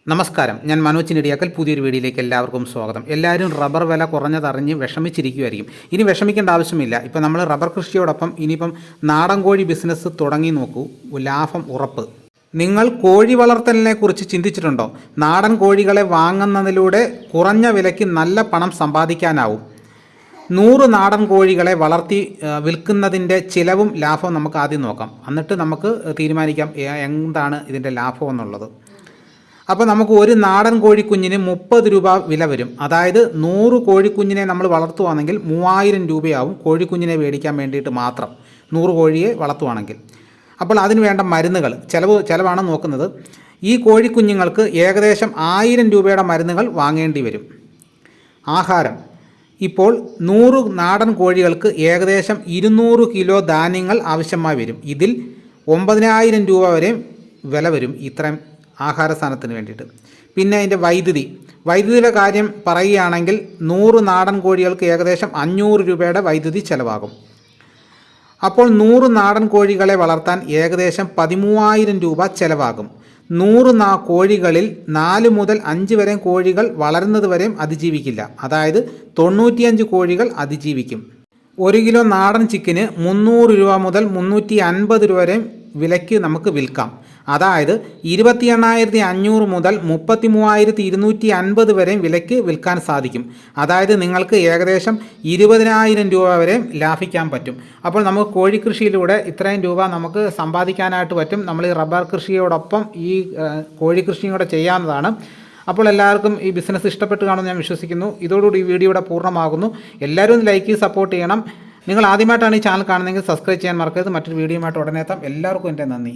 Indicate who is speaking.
Speaker 1: നമസ്കാരം, ഞാൻ മനോജ് നെടിയാക്കൽ. പുതിയൊരു വീഡിയോയിലേക്ക് എല്ലാവർക്കും സ്വാഗതം. എല്ലാവരും റബ്ബർ വില കുറഞ്ഞതറിഞ്ഞ് വിഷമിച്ചിരിക്കുമായിരിക്കും. ഇനി വിഷമിക്കേണ്ട ആവശ്യമില്ല. ഇപ്പോൾ നമ്മൾ റബ്ബർ കൃഷിയോടൊപ്പം ഇനിയിപ്പം നാടൻ കോഴി ബിസിനസ് തുടങ്ങി നോക്കൂ, ലാഭം ഉറപ്പ്. നിങ്ങൾ കോഴി വളർത്തലിനെ കുറിച്ച് ചിന്തിച്ചിട്ടുണ്ടോ? നാടൻ കോഴികളെ വാങ്ങുന്നതിലൂടെ കുറഞ്ഞ വിലയ്ക്ക് നല്ല പണം സമ്പാദിക്കാനാവും. 100 നാടൻ കോഴികളെ വളർത്തി വിൽക്കുന്നതിൻ്റെ ചിലവും ലാഭവും നമുക്ക് ആദ്യം നോക്കാം. എന്നിട്ട് നമുക്ക് തീരുമാനിക്കാം എന്താണ് ഇതിൻ്റെ ലാഭം എന്നുള്ളത്. അപ്പോൾ നമുക്ക് ഒരു നാടൻ കോഴിക്കുഞ്ഞിന് 30 രൂപ വില വരും. അതായത് 100 കോഴിക്കുഞ്ഞിനെ നമ്മൾ വളർത്തുകയാണെങ്കിൽ 3000 രൂപയാവും കോഴിക്കുഞ്ഞിനെ മേടിക്കാൻ വേണ്ടിയിട്ട് മാത്രം, 100 കോഴിയെ വളർത്തുകയാണെങ്കിൽ. അപ്പോൾ അതിന് വേണ്ട മരുന്നുകൾ ചിലവാണ് നോക്കുന്നത്. ഈ കോഴിക്കുഞ്ഞുങ്ങൾക്ക് ഏകദേശം 1000 രൂപയുടെ മരുന്നുകൾ വാങ്ങേണ്ടി വരും. ആഹാരം, ഇപ്പോൾ 100 നാടൻ കോഴികൾക്ക് ഏകദേശം 200 കിലോ ധാന്യങ്ങൾ ആവശ്യമായി വരും. ഇതിൽ 9000 രൂപ വരെ വില വരും ഇത്രയും ആഹാര സാധനത്തിന് വേണ്ടിയിട്ട്. പിന്നെ അതിൻ്റെ വൈദ്യുതിയുടെ കാര്യം പറയുകയാണെങ്കിൽ 100 നാടൻ കോഴികൾക്ക് ഏകദേശം 500 രൂപയുടെ വൈദ്യുതി ചിലവാകും. അപ്പോൾ 100 നാടൻ കോഴികളെ വളർത്താൻ ഏകദേശം 13000 രൂപ ചിലവാകും. 100 കോഴികളിൽ 4 മുതൽ 5 വരെ കോഴികൾ വളരുന്നത് വരെയും അതിജീവിക്കില്ല. അതായത് 95 കോഴികൾ അതിജീവിക്കും. 1 കിലോ നാടൻ ചിക്കന് 300 രൂപ മുതൽ 350 രൂപ വരെ വിലയ്ക്ക് നമുക്ക് വിൽക്കാം. അതായത് 28500 മുതൽ 33250 വരെ വിലയ്ക്ക് വിൽക്കാൻ സാധിക്കും. അതായത് നിങ്ങൾക്ക് ഏകദേശം 20000 രൂപ വരെ ലാഭിക്കാൻ പറ്റും. അപ്പോൾ നമുക്ക് കോഴിക്കൃഷിയിലൂടെ ഇത്രയും രൂപ നമുക്ക് സമ്പാദിക്കാനായിട്ട് പറ്റും. നമ്മൾ ഈ റബ്ബർ കൃഷിയോടൊപ്പം ഈ കോഴിക്കൃഷിയും കൂടെ ചെയ്യാവുന്നതാണ്. അപ്പോൾ എല്ലാവർക്കും ഈ ബിസിനസ് ഇഷ്ടപ്പെട്ട് കാണുമെന്ന് ഞാൻ വിശ്വസിക്കുന്നു. ഇതോടുകൂടി ഈ വീഡിയോ ഇവിടെ പൂർണ്ണമാകുന്നു. എല്ലാവരും ഒന്ന് ലൈക്ക് ചെയ്ത് സപ്പോർട്ട് ചെയ്യണം. നിങ്ങൾ ആദ്യമായിട്ടാണ് ഈ ചാനൽ കാണുന്നതെങ്കിൽ സബ്സ്ക്രൈബ് ചെയ്യാൻ മറക്കരുത്. മറ്റൊരു വീഡിയോയുമായിട്ട് ഉടനെ എത്താം. എല്ലാവർക്കും എൻ്റെ നന്ദി.